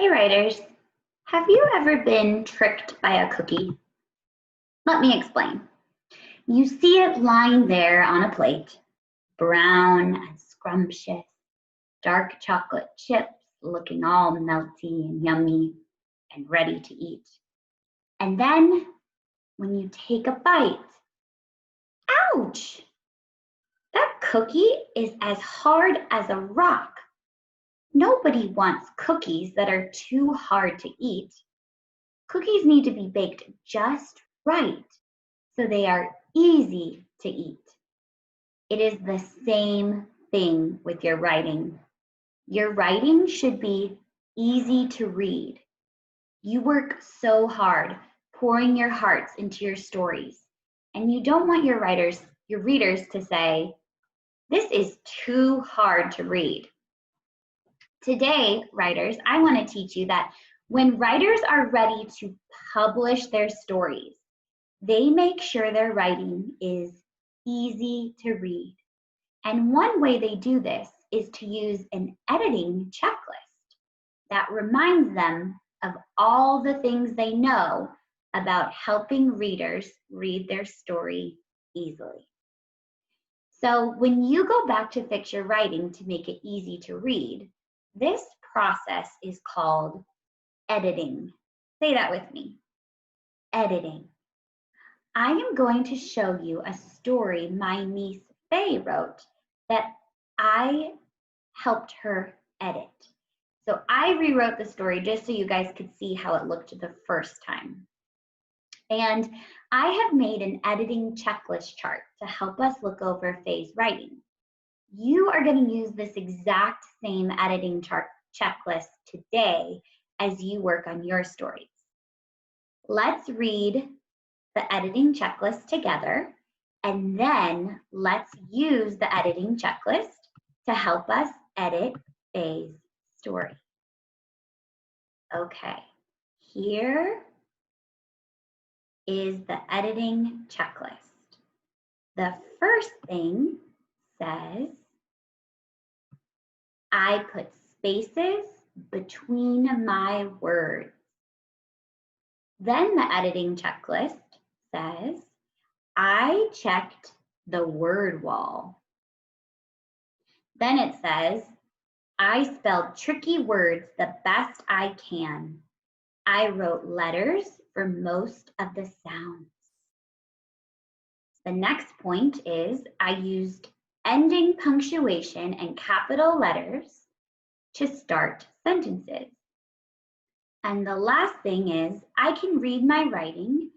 Hey writers, have you ever been tricked by a cookie? Let me explain. You see it lying there on a plate, brown and scrumptious, dark chocolate chips looking all melty and yummy and ready to eat. And then when you take a bite, ouch! That cookie is as hard as a rock. Nobody wants cookies that are too hard to eat. Cookies need to be baked just right so they are easy to eat. It is the same thing with your writing. Your writing should be easy to read. You work so hard pouring your hearts into your stories, and you don't want your readers to say, "This is too hard to read." Today, writers, I want to teach you that when writers are ready to publish their stories, they make sure their writing is easy to read. And one way they do this is to use an editing checklist that reminds them of all the things they know about helping readers read their story easily. So when you go back to fix your writing to make it easy to read, this process is called editing. Say that with me. Editing. I am going to show you a story my niece Faye wrote that I helped her edit. So I rewrote the story just so you guys could see how it looked the first time. And I have made an editing checklist chart to help us look over Faye's writing. You are going to use this exact same editing chart checklist today as you work on your stories. Let's read the editing checklist together, and then let's use the editing checklist to help us edit Faye's story. Okay, here is the editing checklist. The first thing says, I put spaces between my words. Then the editing checklist says, I checked the word wall. Then it says, I spelled tricky words the best I can. I wrote letters for most of the sounds. The next point is I used ending punctuation and capital letters to start sentences. And the last thing is I can read my writing,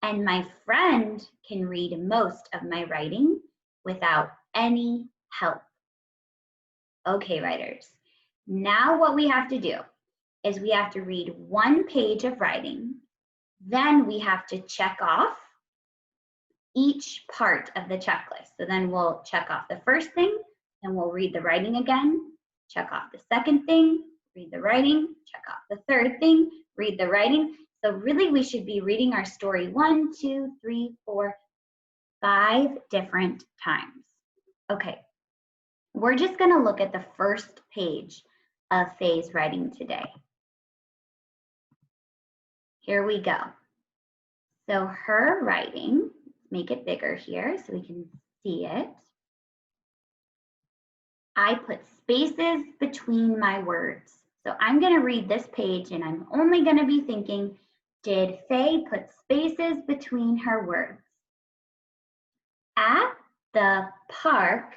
and my friend can read most of my writing without any help. Okay, writers, now what we have to do is we have to read one page of writing, then we have to check off each part of the checklist. So then we'll check off the first thing, then we'll read the writing again, check off the second thing, read the writing, check off the third thing, read the writing. So really we should be reading our story 1, 2, 3, 4, 5 different times. Okay, we're just gonna look at the first page of Faye's writing today. Here we go. So her writing, make it bigger here so we can see it. I put spaces between my words. So I'm going to read this page and I'm only going to be thinking, did Faye put spaces between her words? At the park,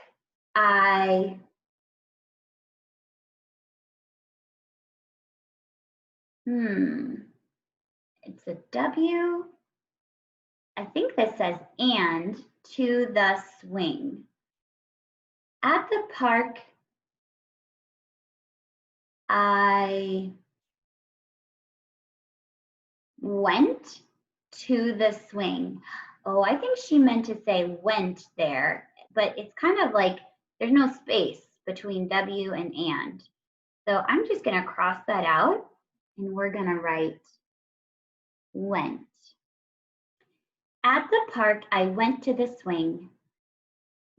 it's a W. I think this says and to the swing. At the park, I went to the swing. Oh, I think she meant to say went there, but it's kind of like there's no space between W and. So I'm just going to cross that out and we're going to write went. At the park, I went to the swing.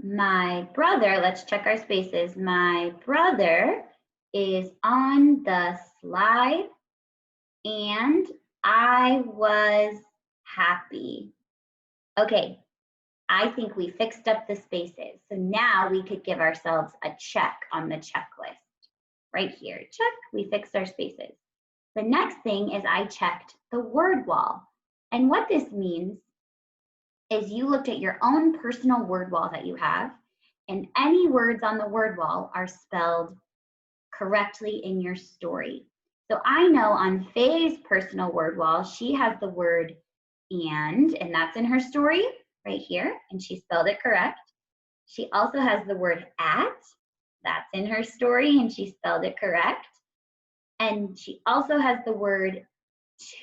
My brother, let's check our spaces. My brother is on the slide and I was happy. Okay, I think we fixed up the spaces. So now we could give ourselves a check on the checklist. Right here, check, we fixed our spaces. The next thing is I checked the word wall. And what this means is you looked at your own personal word wall that you have, and any words on the word wall are spelled correctly in your story. So I know on Faye's personal word wall, she has the word and that's in her story right here, and she spelled it correct. She also has the word at, that's in her story, and she spelled it correct. And she also has the word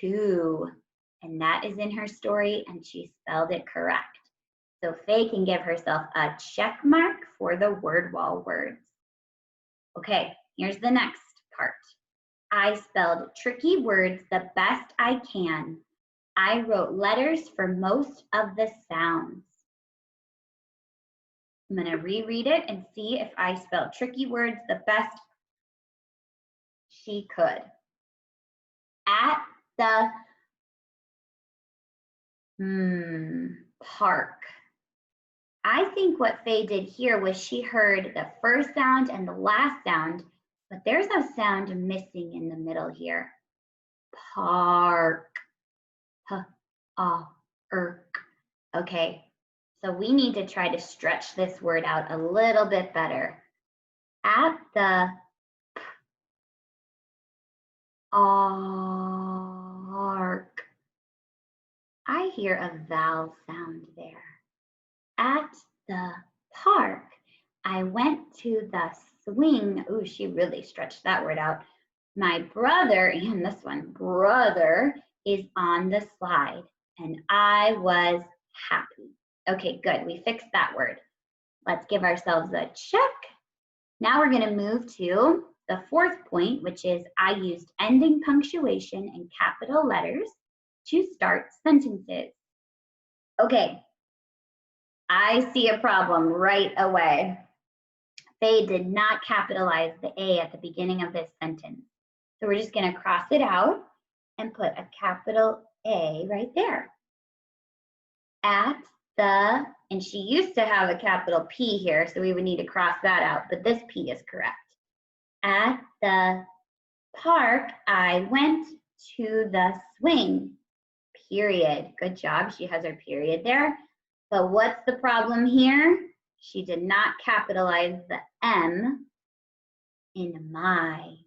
to, and that is in her story, and she spelled it correct. So Faye can give herself a check mark for the word wall words. Okay, here's the next part. I spelled tricky words the best I can. I wrote letters for most of the sounds. I'm going to reread it and see if I spelled tricky words the best she could. At the park. I think what Faye did here was she heard the first sound and the last sound, but there's a sound missing in the middle here. Park. Okay, so we need to try to stretch this word out a little bit better. At the park. I hear a vowel sound there. At the park, I went to the swing. Ooh, she really stretched that word out. My brother, and this one, brother, is on the slide, and I was happy. Okay, good, we fixed that word. Let's give ourselves a check. Now we're gonna move to the fourth point, which is I used ending punctuation and capital letters to start sentences. Okay, I see a problem right away. Faye did not capitalize the A at the beginning of this sentence. So we're just gonna cross it out and put a capital A right there. At the, and she used to have a capital P here, so we would need to cross that out, but this P is correct. At the park, I went to the swing, period. Good job, she has her period there. But what's the problem here? She did not capitalize the M in my.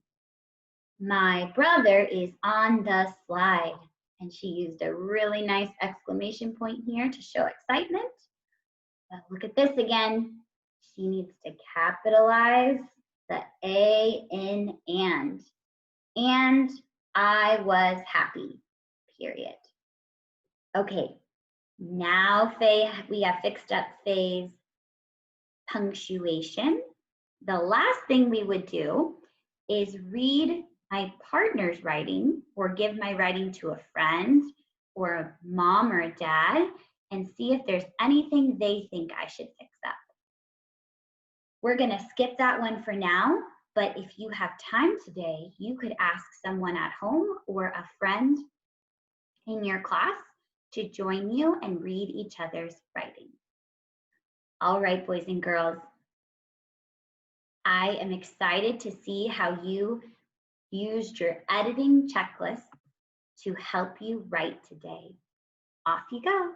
My brother is on the slide. And she used a really nice exclamation point here to show excitement. But look at this again. She needs to capitalize the A in and. And I was happy, period. Okay, now Faye, we have fixed up Faye's punctuation. The last thing we would do is read my partner's writing or give my writing to a friend or a mom or a dad and see if there's anything they think I should fix up. We're gonna skip that one for now, but if you have time today, you could ask someone at home or a friend in your class to join you and read each other's writing. All right, boys and girls, I am excited to see how you used your editing checklist to help you write today. Off you go.